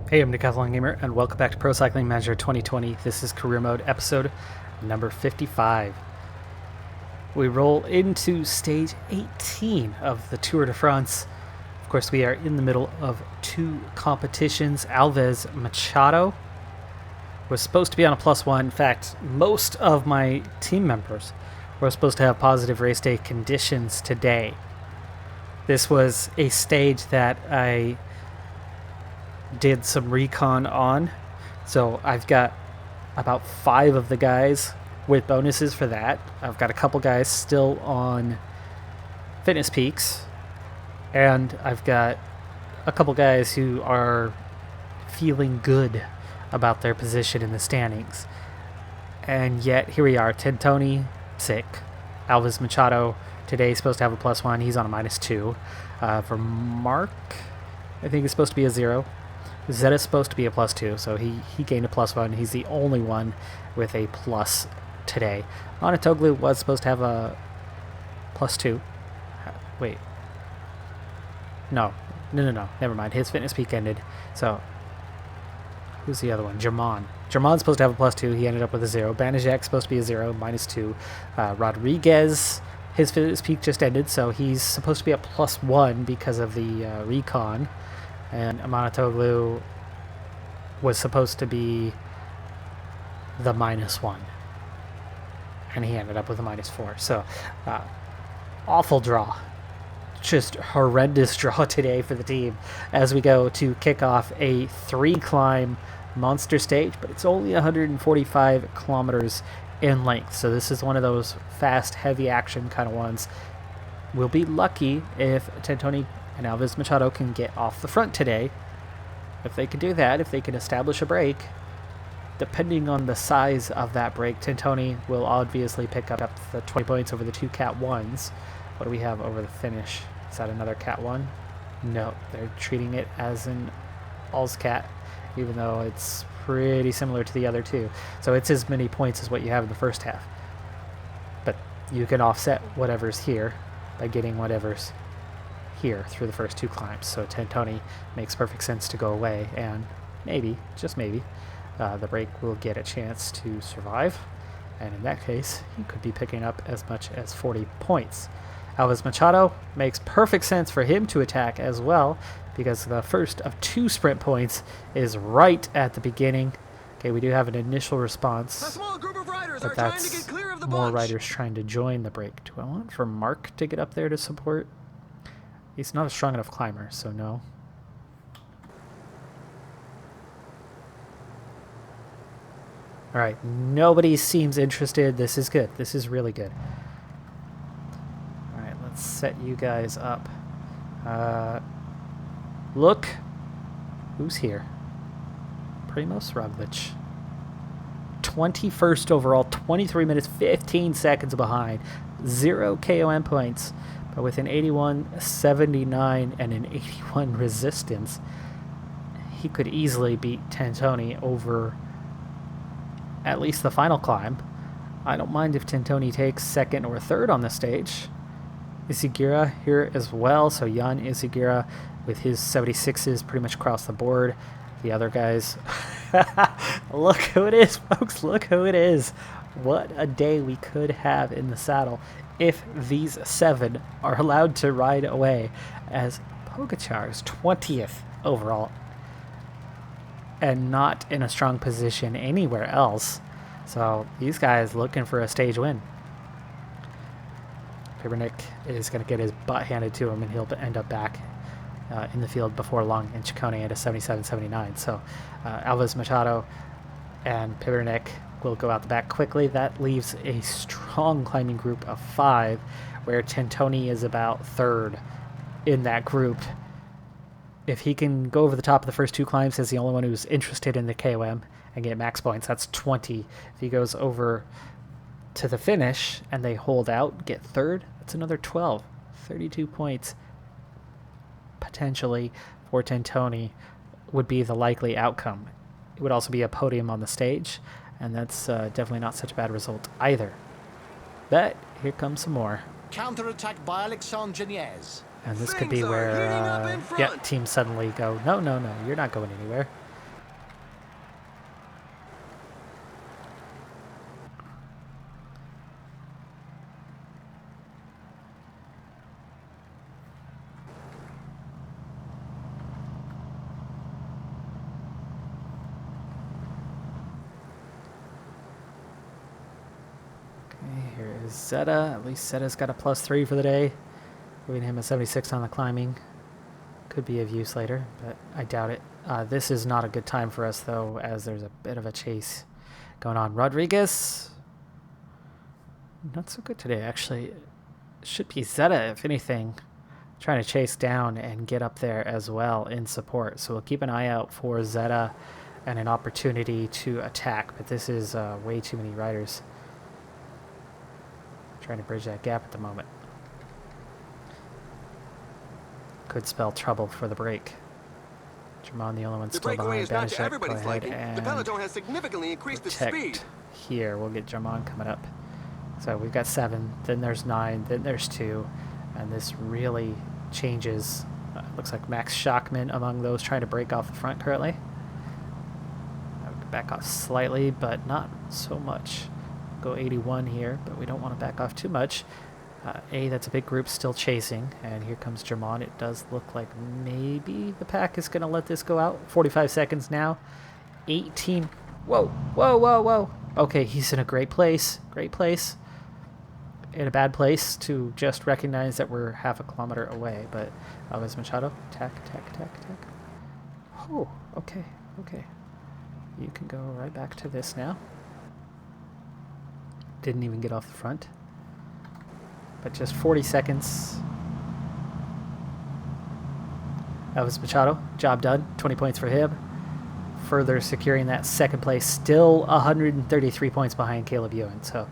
Hey, I'm Decathlon Gamer, and welcome back to Pro Cycling Manager 2020. This is Career Mode, episode number 55. We roll into stage 18 of the Tour de France. Of course, we are in the middle of two competitions. Alves Machado was supposed to be on a +1. In fact, most of my team members were supposed to have positive race day conditions today. This was a stage that I did some recon on, so I've got about 5 of the guys with bonuses for that. I've got a couple guys still on fitness peaks, and I've got a couple guys who are feeling good about their position in the standings. And yet here we are. Tentoni sick. Alves Machado today is supposed to have a +1. He's on a -2. For Mark, I think it's supposed to be a 0. Zeta's supposed to be a +2, so he gained a +1. He's the only one with a plus today. Monotoglu was supposed to have a +2. Wait. No. Never mind. His fitness peak ended. So, who's the other one? German's supposed to have a +2. He ended up with a 0. Banijek's supposed to be a 0, -2. Rodriguez, his fitness peak just ended, so he's supposed to be a +1 because of the recon. And Monotoglu was supposed to be the -1. And he ended up with a -4. So, awful draw. Just horrendous draw today for the team as we go to kick off a 3-climb monster stage, but it's only 145 kilometers in length. So this is one of those fast, heavy action kind of ones. We'll be lucky if Tentoni and Alves Machado can get off the front today. If they can do that, if they can establish a break, depending on the size of that break, Tentoni will obviously pick up the 20 points over the 2 Cat 1s. What do we have over the finish? Is that another Cat 1? No, they're treating it as an Alls Cat, even though it's pretty similar to the other two. So it's as many points as what you have in the first half. But you can offset whatever's here by getting whatever's here through the first 2 climbs. So Tentoni makes perfect sense to go away, and maybe, just maybe, the break will get a chance to survive, and in that case he could be picking up as much as 40 points. Alves Machado makes perfect sense for him to attack as well, because the first of 2 sprint points is right at the beginning. Okay, we do have an initial response, a small group of riders but are trying that's to get clear of the more bunch. riders trying to join the break. Do I want for Mark to get up there to support? He's not a strong enough climber, so no. Alright, nobody seems interested. This is good. This is really good. Alright, let's set you guys up. Look who's here. Primoz Roglic. 21st overall, 23 minutes, 15 seconds behind. 0 KOM points. But with an 81.79 and an 81 resistance, he could easily beat Tentoni over at least the final climb. I don't mind if Tentoni takes 2nd or 3rd on the stage. Izagirre here as well, so Jan Izagirre with his 76s pretty much across the board. The other guys, look who it is, folks, look who it is. What a day we could have in the saddle if these 7 are allowed to ride away, as Pogacar's 20th overall and not in a strong position anywhere else. So these guys looking for a stage win. Pibernik is going to get his butt handed to him, and he'll end up back in the field before long in Ciccone at a 77.79. So Alves Machado and Pibernik will go out the back quickly. That leaves a strong climbing group of 5, where Tentoni is about 3rd in that group. If he can go over the top of the first 2 climbs as the only one who's interested in the KOM and get max points, that's 20. If he goes over to the finish and they hold out, get 3rd, that's another 12. 32 points potentially for Tentoni would be the likely outcome. It would also be a podium on the stage, and that's definitely not such a bad result either. But here comes some more. Counterattack by Alexandre Geniez. And this could be where teams suddenly go, no, you're not going anywhere. Zeta, at least Zeta's got a +3 for the day. Giving him a 76 on the climbing. Could be of use later, but I doubt it. This is not a good time for us, though, as there's a bit of a chase going on. Rodriguez, not so good today, actually. It should be Zeta, if anything, trying to chase down and get up there as well in support. So we'll keep an eye out for Zeta and an opportunity to attack, but this is way too many riders trying to bridge that gap at the moment. Could spell trouble for the break. Jermon, the only one still behind. The breakaway is not to Banishek, everybody's liking. The Peloton has significantly increased its speed. Here, we'll get Jermon coming up. So we've got 7, then there's 9, then there's 2, and this really changes. Looks like Max Schachmann among those trying to break off the front currently. I would back off slightly, but not so much. Go 81 here, but we don't want to back off too much. That's a big group still chasing, and here comes Jermon. It does look like maybe the pack is going to let this go out. 45 seconds now. 18. Whoa, whoa, whoa, whoa. Okay, he's in a great place. Great place. In a bad place to just recognize that we're half a kilometer away, but Alves Machado, attack, attack, attack, attack. Oh, okay, okay. You can go right back to this now. Didn't even get off the front. But just 40 seconds. Alves Machado, job done. 20 points for him. Further securing that second place. Still 133 points behind Caleb Ewan. So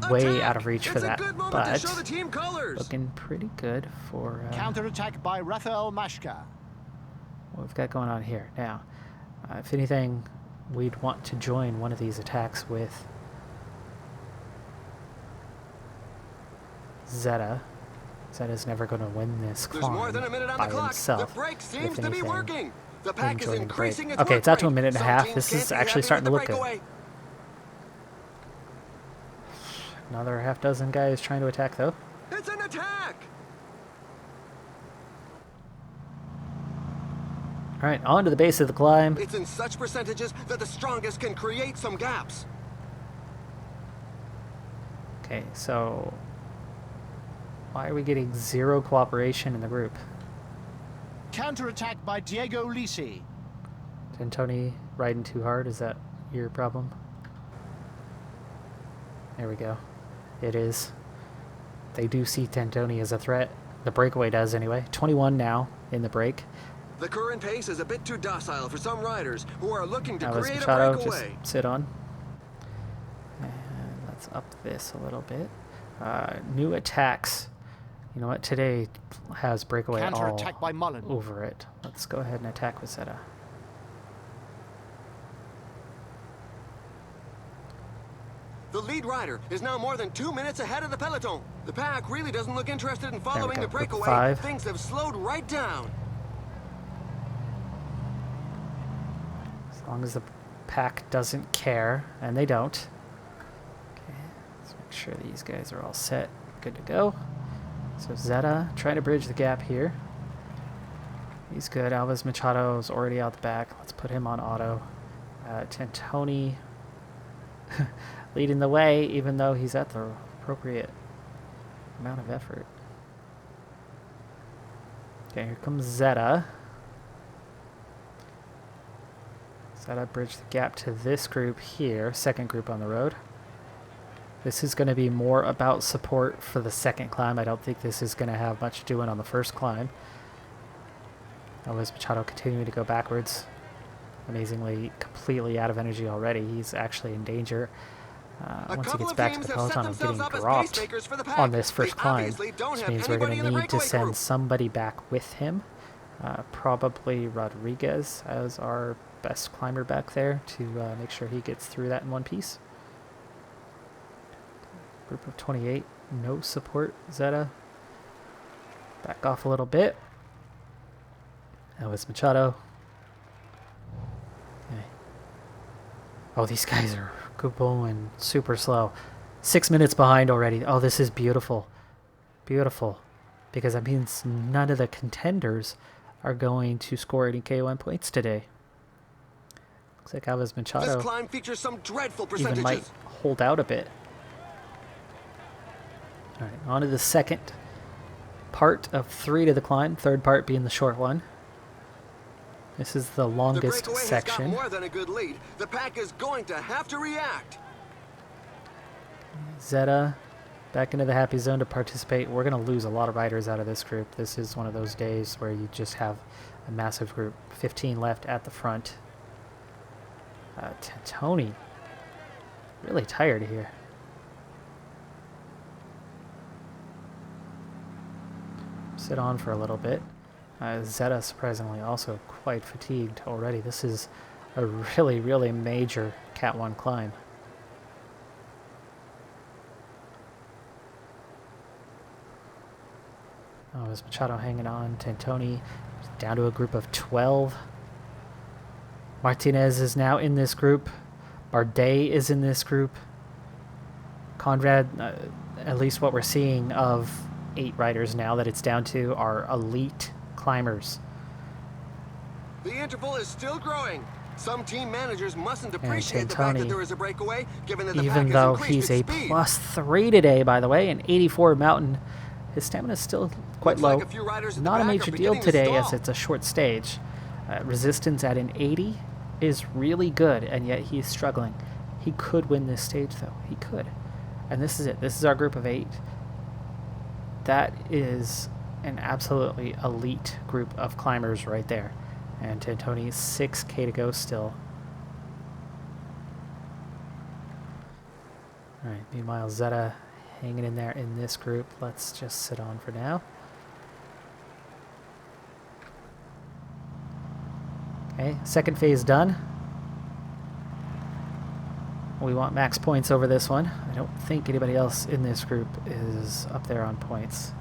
way out of reach for that. But looking pretty good for... Counterattack by Rafael Mashka. What we've got going on here. Now, if anything, we'd want to join one of these attacks with Zeta. Zeta's never going to win this climb by himself. The brake seems to be working. The pack is increasing its okay, it's out to a minute and a half. Some This teams is can't actually be starting to happy look with the good. breakaway. Another half dozen guys trying to attack, though. It's an attack! All right, on to the base of the climb. It's in such percentages that the strongest can create some gaps. Okay, so why are we getting 0 cooperation in the group? Counterattack by Diego Lisi. Tony riding too hard, is that your problem? There we go. It is. They do see Tantoni as a threat. The breakaway does anyway. 21 now in the break. The current pace is a bit too docile for some riders who are looking to Alves create Machado, a breakaway. just sit on. And let's up this a little bit. New attacks. You know what? Today has breakaway all Counterattack by Mullen. over it. Let's go ahead and attack with Zeta. The lead rider is now more than 2 minutes ahead of the peloton. The pack really doesn't look interested in following the breakaway. 5. Things have slowed right down. As long as the pack doesn't care, and they don't. Okay, let's make sure these guys are all set. Good to go. So Zeta trying to bridge the gap here. He's good. Alves Machado's already out the back. Let's put him on auto. Tantoni leading the way, even though he's at the appropriate amount of effort. Okay, here comes Zeta. Zeta bridge the gap to this group here, second group on the road. This is going to be more about support for the second climb. I don't think this is going to have much doing on the first climb. Alves Machado continuing to go backwards. Amazingly, completely out of energy already. He's actually in danger. Once he gets back to the peloton of getting dropped on this first climb, which means we're going to need to send somebody back with him. Probably Rodriguez as our best climber back there to make sure he gets through that in one piece. Group of 28, no support, Zeta. Back off a little bit. Alves Machado. Okay. Oh, these guys are going super slow. 6 minutes behind already. Oh, this is beautiful. Beautiful. Because that means none of the contenders are going to score any K1 points today. Looks like Alves Machado This climb features some dreadful even might percentages. hold out a bit. All right, on to the second part of 3 to the climb, third part being the short one. This is the The longest breakaway has got section. more than a good lead. The pack is going to have to react. Zeta back into the happy zone to participate. We're going to lose a lot of riders out of this group. This is one of those days where you just have a massive group. 15 left at the front. Tony, really tired here. Sit on for a little bit. Zeta, surprisingly, also quite fatigued already. This is a really, really major Cat 1 climb. Oh, is Machado hanging on? Tantoni down to a group of 12. Martinez is now in this group. Bardet is in this group. Conrad, at least what we're seeing of 8 riders now that it's down to, are elite climbers. The interval is still growing. Some team managers mustn't appreciate the fact that there is a breakaway, given that the pack even has though increased he's a its speed. +3 today, by the way, an 84 mountain, his stamina is still quite Looks low. like a few riders at the Not a back major are deal beginning to today as stall. it's a short stage. Resistance at an 80 is really good, and yet he's struggling. He could win this stage, though. He could. And this is it. This is our group of 8. That is an absolutely elite group of climbers right there. And Tantoni, 6K to go still. All right, meanwhile, Zeta hanging in there in this group. Let's just sit on for now. Okay, second phase done. We want max points over this one. I don't think anybody else in this group is up there on points.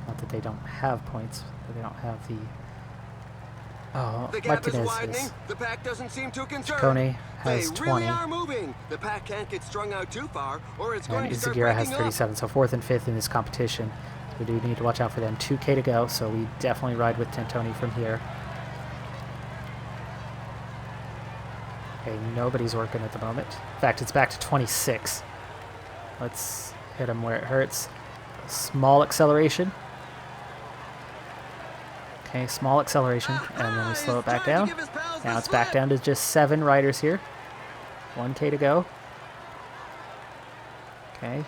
Not that they don't have points, but they don't have the... Oh, The gap is Martinez widening. is. The pack doesn't seem too concerned. Ciccone has they 20. really are moving. The pack can't get strung out too far, or it's going And to start Izaguirre has breaking up. 37, so 4th and 5th in this competition. We do need to watch out for them. 2K to go, so we definitely ride with Tantoni from here. Okay, nobody's working at the moment. In fact, it's back to 26. Let's hit him where it hurts. Small acceleration. Okay, small acceleration, and then we slow it back down. Now it's back down to just 7 riders here. 1K to go. Okay,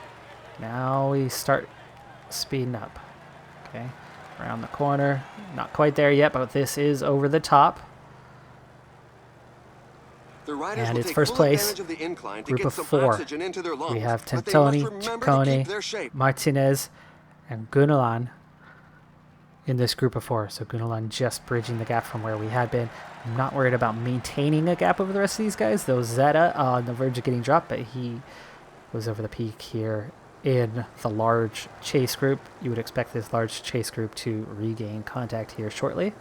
now we start speeding up. Okay, around the corner. Not quite there yet, but this is over the top. The riders And will it's take first full place. advantage of the incline to Group get of some 4. oxygen into their lungs. We have but they must Tantoni, remember to keep their Ciccone, shape. Martinez, and Gunalan in this group of 4. So Gunalan just bridging the gap from where we had been. I'm not worried about maintaining a gap over the rest of these guys, though Zeta on the verge of getting dropped, but he was over the peak here in the large chase group. You would expect this large chase group to regain contact here shortly,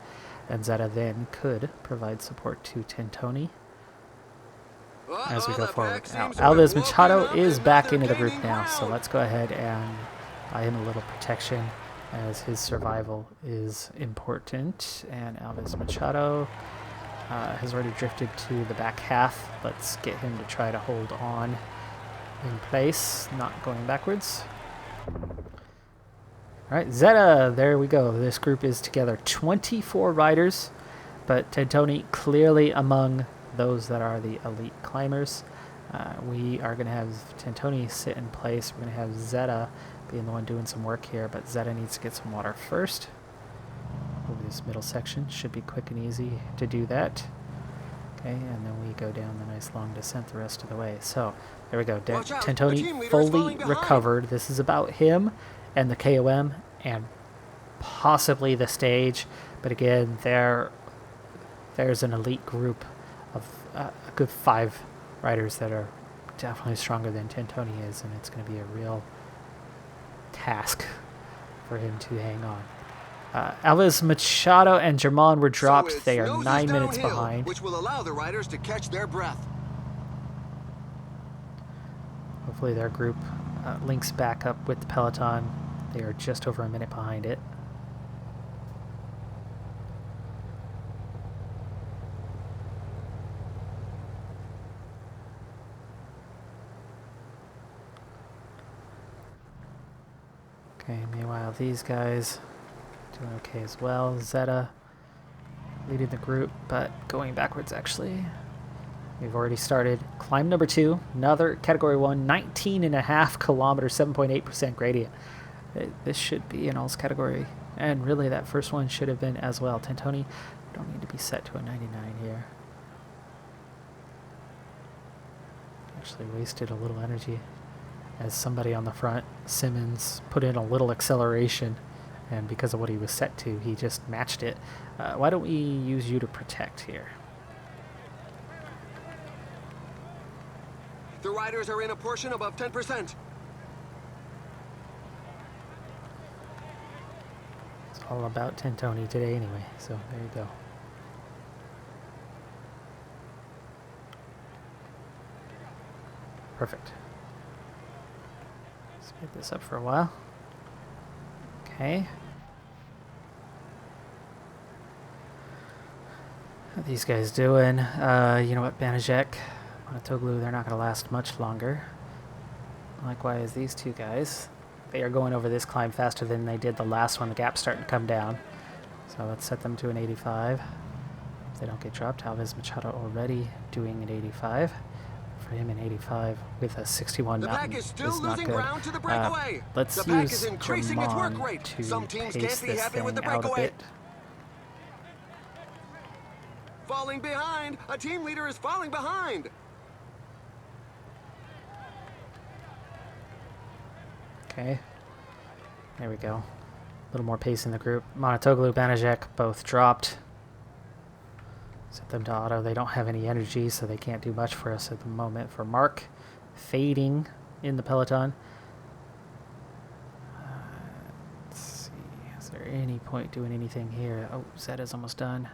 and Zeta then could provide support to Tantoni as we go forward. Now, Alves Machado is back into the group now, so let's go ahead and buy him a little protection as his survival is important. And Alves Machado has already drifted to the back half. Let's get him to try to hold on in place, not going backwards. All right, Zeta, there we go. This group is together, 24 riders, but Tantoni clearly among those that are the elite climbers. We are going to have Tantoni sit in place. We're going to have Zeta being the one doing some work here, but Zeta needs to get some water first. Over this middle section, should be quick and easy to do that. Okay, and then we go down the nice long descent the rest of the way. So, there we go. Watch out, the team Tantoni leader is fully falling behind. recovered. This is about him and the KOM and possibly the stage. But again, there's an elite group of a good 5 riders that are definitely stronger than Tantoni is, and it's going to be a real task for him to hang on. Alves Machado and Germán were dropped. So it's they are noses 9 minutes downhill, behind. which will allow the riders to catch their breath. Hopefully their group links back up with the Peloton. They are just over a minute behind it. Okay, meanwhile, these guys doing okay as well. Zeta leading the group, but going backwards, actually. We've already started climb number 2, another category 1, 19.5 kilometers, 7.8% gradient. This should be an alls category, and really that first one should have been as well. Tentoni, don't need to be set to a 99 here. Actually wasted a little energy as somebody on the front, Simmons, put in a little acceleration, and because of what he was set to, he just matched it. Why don't we use you to protect here? The riders are in a portion above 10%. It's all about Tentoni today anyway, so there you go. Perfect. Speed this up for a while. Okay. How are these guys doing? You know what, Banajek, Monotoglu, they're not going to last much longer. Likewise, these two guys. They are going over this climb faster than they did the last one. The gap's starting to come down. So let's set them to an 85. If they don't get dropped, Alves Machado already doing an 85. For him, an 85 with a 61 the mountain pack is still is not losing good. ground to the breakaway. Let's the pack use is increasing its work German rate. to Some teams pace can't be this happy with the thing out a breakaway. bit. Falling behind. A team leader is falling behind. Okay, there we go. A little more pace in the group. Monotoglu, Banajek both dropped. Set them to auto. They don't have any energy, so they can't do much for us at the moment. For Mark, fading in the Peloton. Let's see. Is there any point doing anything here? Oh, Zeta's almost done.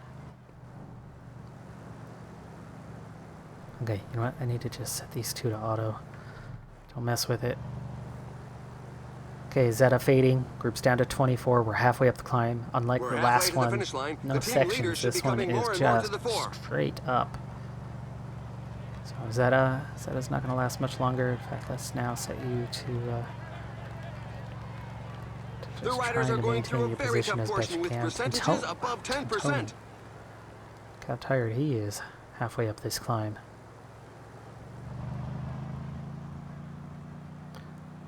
Okay, you know what? I need to just set these two to auto. Don't mess with it. Okay, Zeta fading. Group's down to 24. We're halfway up the climb. Unlike We're the halfway last to the one, finish line. no The team leaders sections. should This be one coming is more and more to just the fore. straight up. So Zeta's not going to last much longer. In fact, let's now set you to The just riders trying are to going maintain through a your very position tough as best portion you with can. percentages above 10%. Look how tired he is halfway up this climb.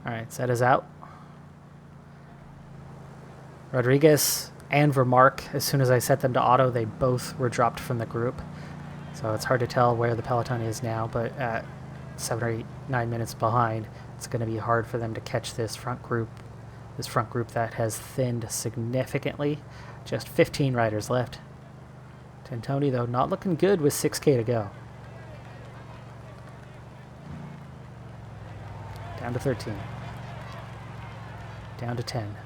Alright, Zeta's out. Rodriguez and Vermark, as soon as I set them to auto, they both were dropped from the group. So it's hard to tell where the Peloton is now, but at 7 or 8, 9 minutes behind, it's going to be hard for them to catch this front group that has thinned significantly. Just 15 riders left. Tentoni, though, not looking good with 6K to go. Down to 13. Down to 10.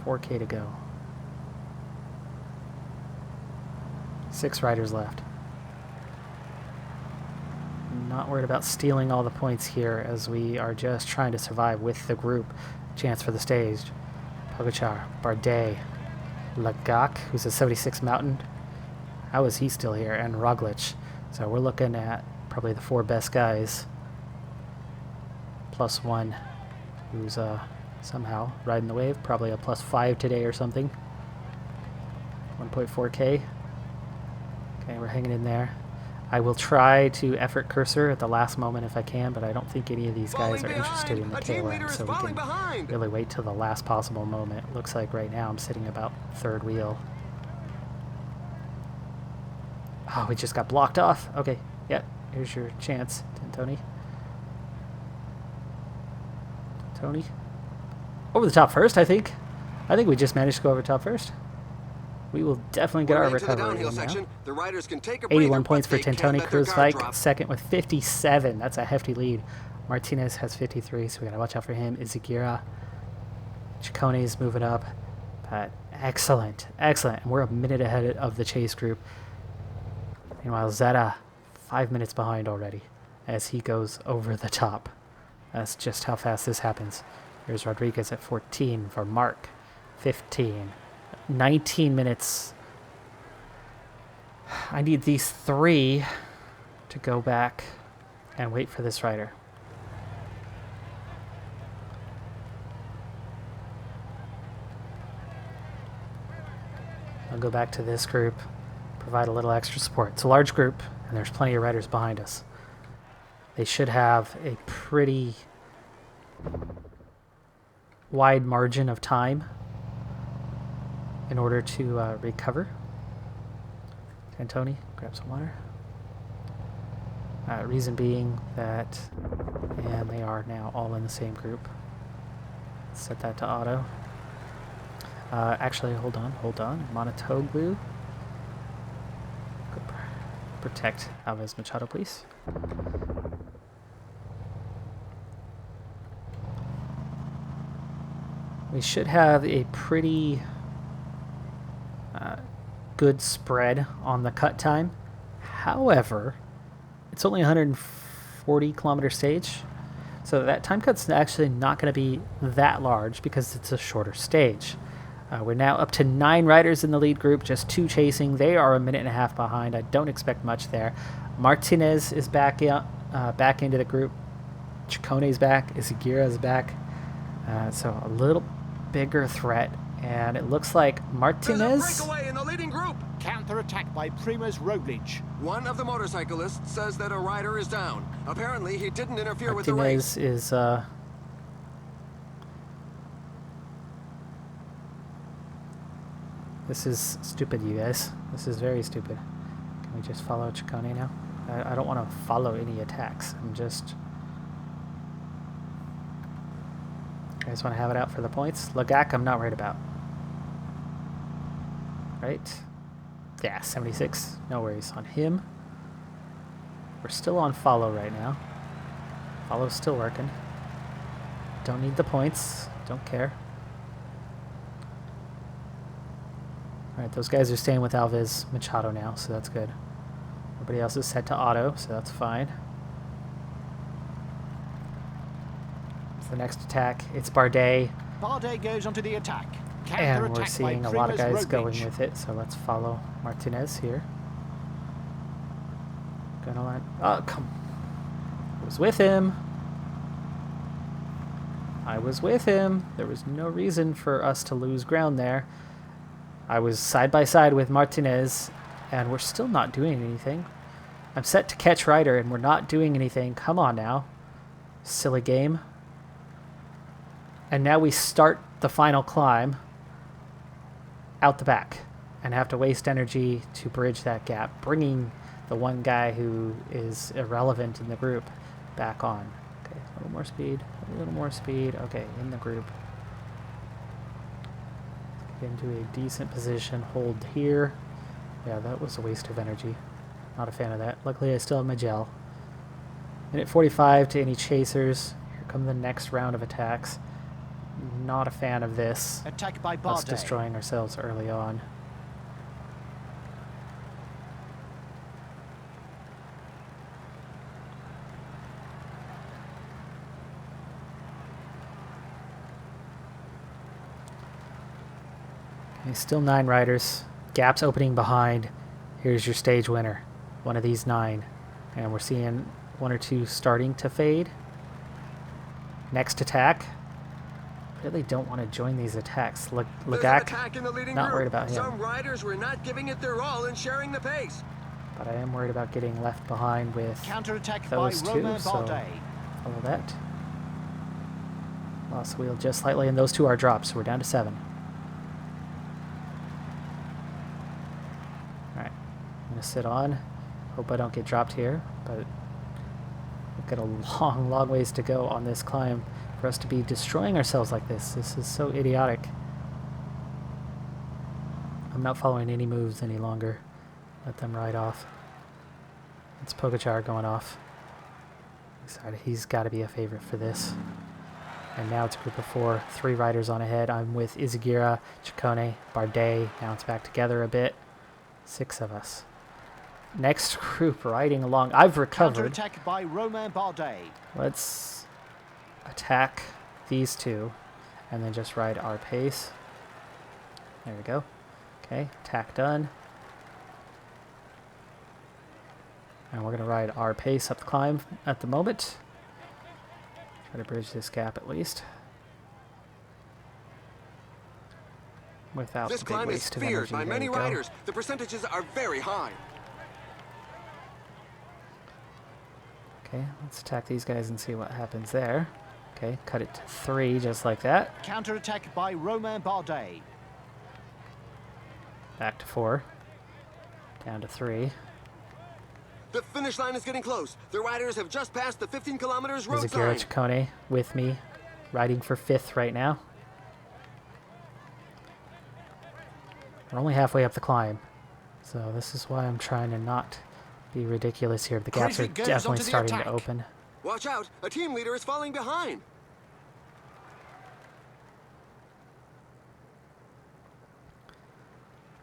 $4K to go. 6 riders left. Not worried about stealing all the points here, as we are just trying to survive with the group. Chance for the stage. Pogacar, Bardet, Lagak, who's a 76 mountain. How is he still here? And Roglic. So we're looking at probably the 4 best guys. Plus 1, who's somehow riding the wave. Probably a +5 today or something. 1.4K. Okay, we're hanging in there. I will try to effort cursor at the last moment if I can, but I don't think any of these guys are interested in the KOM, so we can really wait till the last possible moment. Looks like right now I'm sitting about 3rd wheel. Oh, we just got blocked off. Okay, yeah, here's your chance, Tentoni. Tony? Over the top first, I think. I think we just managed to go over top first. We will definitely get our recovery in now. The riders can take a 81 breather, points for but they can't Tentoni. let their guard Kruiswijk drop. second with 57. That's a hefty lead. Martinez has 53, so we gotta watch out for him. Izagirre. Chiccone's moving up. But excellent, excellent. And we're a minute ahead of the chase group. Meanwhile, Zeta, 5 minutes behind already as he goes over the top. That's just how fast this happens. Here's Rodriguez at 14 for Mark. 15. 19 minutes. I need these 3 to go back and wait for this rider. I'll go back to this group, provide a little extra support. It's a large group, and there's plenty of riders behind us. They should have a pretty wide margin of time in order to recover. Tony, grab some water. Reason being that, and they are now all in the same group. Set that to auto. Actually, hold on. Monotoglu. Protect Alves Machado, please. We should have a pretty good spread on the cut time. However, it's only a 140 kilometer stage, so that time cut's actually not going to be that large because it's a shorter stage. We're now up to 9 riders in the lead group, just 2 chasing. They are a minute and a half behind. I don't expect much there. Martinez is back into the group. Chikone's back. Izagira's back. So a little bigger threat. And it looks like Martinez... There's a breakaway in the leading group. Counter-attack by Primoz Roglic. One of the motorcyclists says that a rider is down. Apparently, he didn't interfere with the race. Martinez is... This is stupid, you guys. This is very stupid. Can we just follow Ciccone now? I don't want to follow any attacks. I'm just... You guys want to have it out for the points? Lagac, I'm not worried about. Right? Yeah, 76. No worries on him. We're still on follow right now. Follow's still working. Don't need the points. Don't care. Alright, those guys are staying with Alves Machado now, so that's good. Everybody else is set to auto, so that's fine. It's the next attack. It's Bardet. Bardet goes onto the attack. And we're seeing a lot of guys going with it, so let's follow Martinez here. Gonna let... Oh, come... I was with him. I was with him. There was no reason for us to lose ground there. I was side by side with Martinez, and we're still not doing anything. I'm set to catch rider, and we're not doing anything. Come on now. Silly game. And now we start the final climb out the back and have to waste energy to bridge that gap, bringing the one guy who is irrelevant in the group back on. Okay, a little more speed, a little more speed. Okay, in the group. Get into a decent position, hold here. Yeah, that was a waste of energy. Not a fan of that. Luckily, I still have my gel. Minute 45 to any chasers. Here come the next round of attacks. Not a fan of this. Attack by Bardet. Us destroying ourselves early on. Okay, still 9 riders. Gaps opening behind. Here's your stage winner. One of these 9. And we're seeing 1 or 2 starting to fade. Next attack. Really don't want to join these attacks. Lagac, not worried about him. Some riders were not giving it their all and sharing the pace. But I am worried about getting left behind with Counter-attack those by 2, Romain so Bardet. follow that. Lost wheel just slightly, and those 2 are dropped, so we're down to 7. Alright, I'm going to sit on. Hope I don't get dropped here, but we've got a long, long ways to go on this climb for us to be destroying ourselves like this. This is so idiotic. I'm not following any moves any longer. Let them ride off. It's Pogacar going off. He's got to be a favorite for this. And now it's a group of 4, 3 riders on ahead. I'm with Izagira, Ciccone, Bardet. Now it's back together a bit. 6 of us. Next group riding along. I've recovered. Counter-attack by Romain Bardet. Let's attack these 2 and then just ride our pace. There we go. Okay, attack done. And we're going to ride our pace up the climb at the moment. Try to bridge this gap at least. Without This the big climb is waste of feared energy. by There many you go. riders. The percentages are very high. Okay, let's attack these guys and see what happens there. Okay, cut it to 3 just like that. Counter-attack by Romain Bardet. Back to 4. Down to 3. The finish line is getting close. The riders have just passed the 15 kilometers road Zagura sign. Ciccone with me, riding for 5th right now. We're only halfway up the climb, so this is why I'm trying to not be ridiculous here. The gaps are Crazy goes definitely onto the starting to attack. open. Watch out, a team leader is falling behind.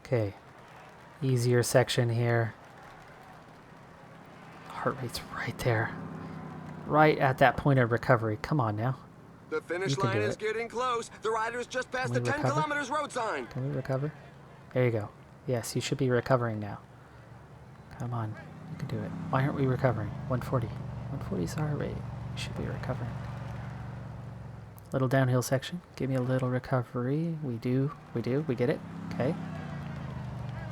Okay, easier section here. Heart rate's right there. Right at that point of recovery. Come on now. The finish You can line do is it. getting close. The riders just passed the we 10 recover? kilometers road sign. Can we recover? There you go. Yes, you should be recovering now. Come on, you can do it. Why aren't we recovering? 140. 140 is our heart rate. We should be recovering. Little downhill section. Give me a little recovery. We do. We get it. Okay.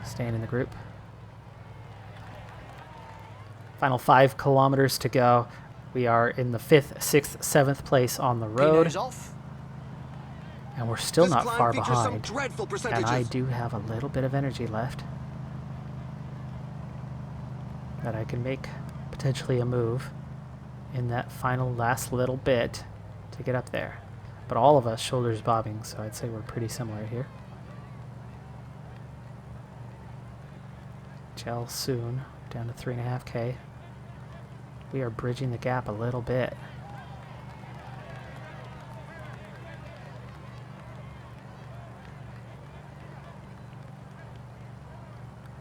Staying in the group. Final 5 kilometers to go. We are in the 5th, 6th, 7th place on the road. Pino's off. And we're still This not climb far features behind. some dreadful And percentages. I do have a little bit of energy left that I can make potentially a move in that final last little bit to get up there. But all of us shoulders bobbing, so I'd say we're pretty similar here. Gel soon, down to 3.5K. We are bridging the gap a little bit.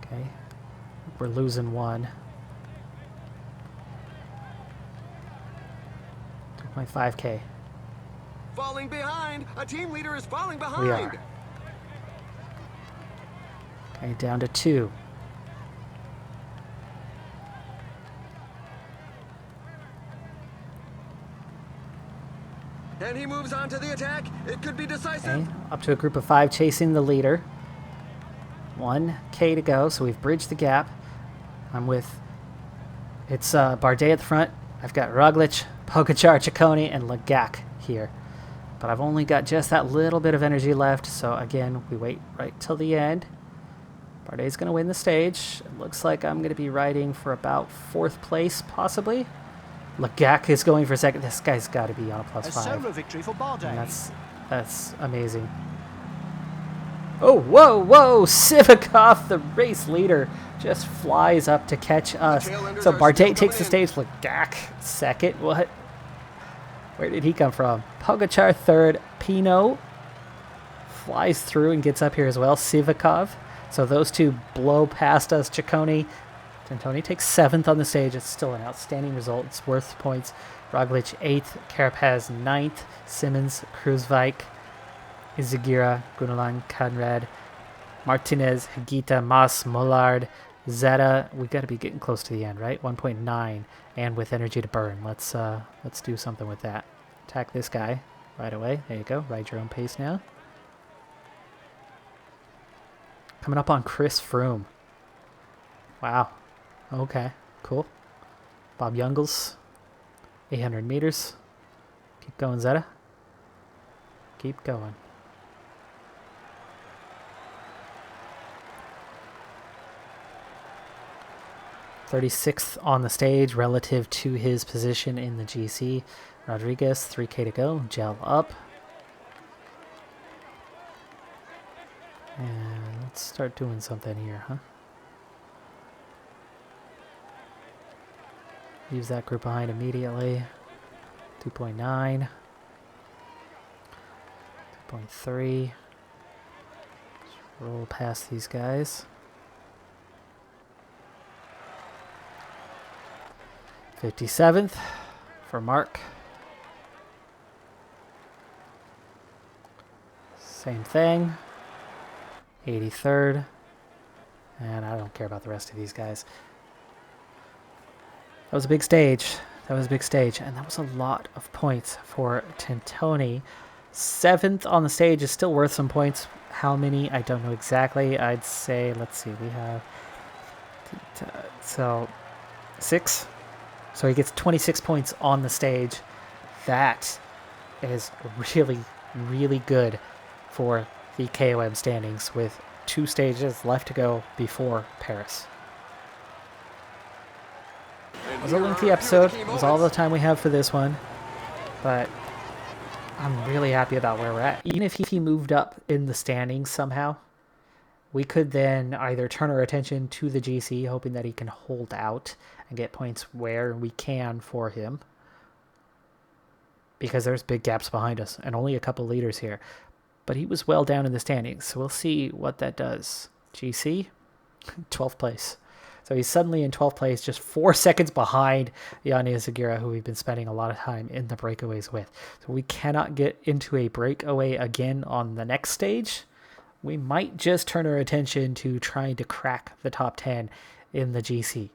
Okay, we're losing 1. 2.5K. Falling behind. A team leader is falling behind. We are. Okay, down to 2. And he moves on to the attack. It could be decisive. Okay, up to a group of 5 chasing the leader. 1K to go, so we've bridged the gap. I'm with, it's Bardet at the front. I've got Roglic, Pogačar, Ciccone, and Lagak here. But I've only got just that little bit of energy left, so again, we wait right till the end. Bardet's going to win the stage. It looks like I'm going to be riding for about 4th place, possibly. Lagak is going for 2nd. This guy's got to be on a A +5. solo victory for Bardet. And that's amazing. Oh, whoa! Sivakov, the race leader, just flies up to catch us. tailenders So are Bardet still takes the coming stage. Lagak 2nd. What? Where did he come from? Pogačar 3rd. Pino flies through and gets up here as well. Sivakov. So those two blow past us. Ciccone. Tony takes 7th on the stage. It's still an outstanding result. It's worth points. Roglic 8th. Carapaz 9th. Simmons, Kruijswijk, Izagirre, Gunnalan, Conrad, Martinez, Higuita, Mas, Mollard, Zeta. We got to be getting close to the end, right? 1.9, and with energy to burn. Let's do something with that. Attack this guy right away. There you go. Ride your own pace now. Coming up on Chris Froome. Wow. Okay. Cool. Bob Jungels. 800 meters. Keep going, Zeta. Keep going. "36th on the stage relative to his position in the GC. Rodriguez, 3K to go. Gel up. And let's start doing something here, huh? Leaves that group behind immediately. 2.9. 2.3. Just roll past these guys. 57th for Mark. Same thing. 83rd. And I don't care about the rest of these guys. That was a big stage. That was a big stage. And that was a lot of points for Tentoni. 7th on the stage is still worth some points. How many? I don't know exactly. I'd say, let's see, we have, so 6. So he gets 26 points on the stage. That is really, really good for the KOM standings with 2 stages left to go before Paris. It was a lengthy episode. It was all the time we have for this one. But I'm really happy about where we're at. Even if he moved up in the standings somehow, we could then either turn our attention to the GC, hoping that he can hold out and get points where we can for him. Because there's big gaps behind us and only a couple leaders here. But he was well down in the standings, so we'll see what that does. GC, 12th place. So he's suddenly in 12th place, just 4 seconds behind Yanya Zagura, who we've been spending a lot of time in the breakaways with. So we cannot get into a breakaway again on the next stage. We might just turn our attention to trying to crack the top 10 in the GC.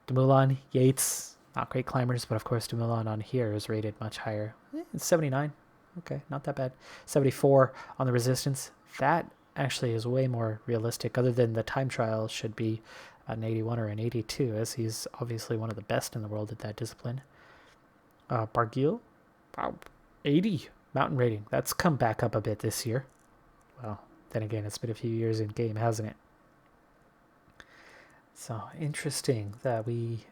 Dumoulin, Yates, not great climbers, but of course Dumoulin on here is rated much higher. It's 79. Okay, not that bad. 74 on the resistance. That actually is way more realistic, other than the time trial should be an 81 or an 82, as he's obviously one of the best in the world at that discipline. Barguil, wow, 80 mountain rating. That's come back up a bit this year. Well, then again, it's been a few years in game, hasn't it? So interesting that we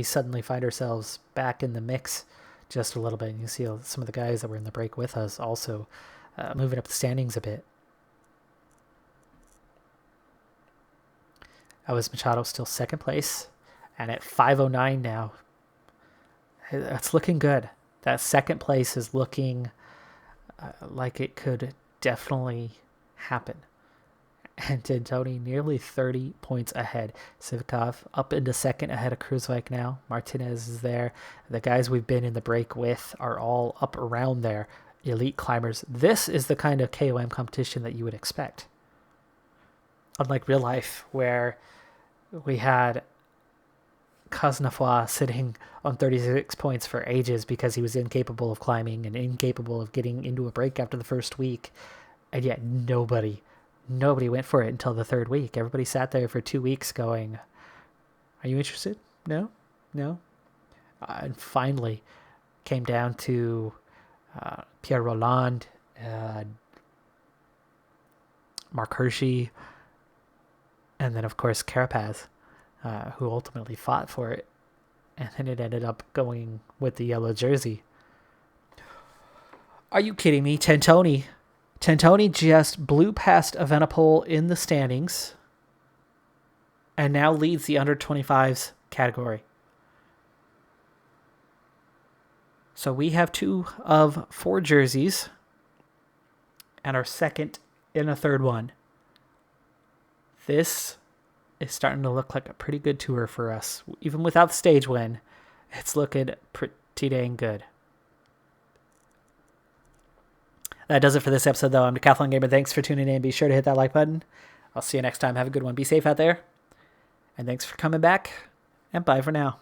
suddenly find ourselves back in the mix just a little bit. And you see some of the guys that were in the break with us also moving up the standings a bit. Alves Machado still 2nd place, and at 5:09 now. That's looking good. That 2nd place is looking like it could definitely happen. And Tentoni nearly 30 points ahead. Sivakov up into 2nd ahead of Kruiswijk now. Martinez is there. The guys we've been in the break with are all up around there. Elite climbers. This is the kind of KOM competition that you would expect. Unlike real life, where we had Cosnefroy sitting on 36 points for ages because he was incapable of climbing and incapable of getting into a break after the first week. And yet nobody went for it until the 3rd week. Everybody sat there for 2 weeks going, are you interested? No? And finally came down to Pierre Roland, Mark Hershey, and then, of course, Carapaz, who ultimately fought for it. And then it ended up going with the yellow jersey. Are you kidding me? Tentoni just blew past Evenepoel in the standings and now leads the under-25s category. So we have 2 of 4 jerseys and are 2nd in a 3rd one. This is starting to look like a pretty good tour for us. Even without the stage win, it's looking pretty dang good. That does it for this episode, though. I'm Decathlon Gamer. Thanks for tuning in. Be sure to hit that like button. I'll see you next time. Have a good one. Be safe out there. And thanks for coming back. And bye for now.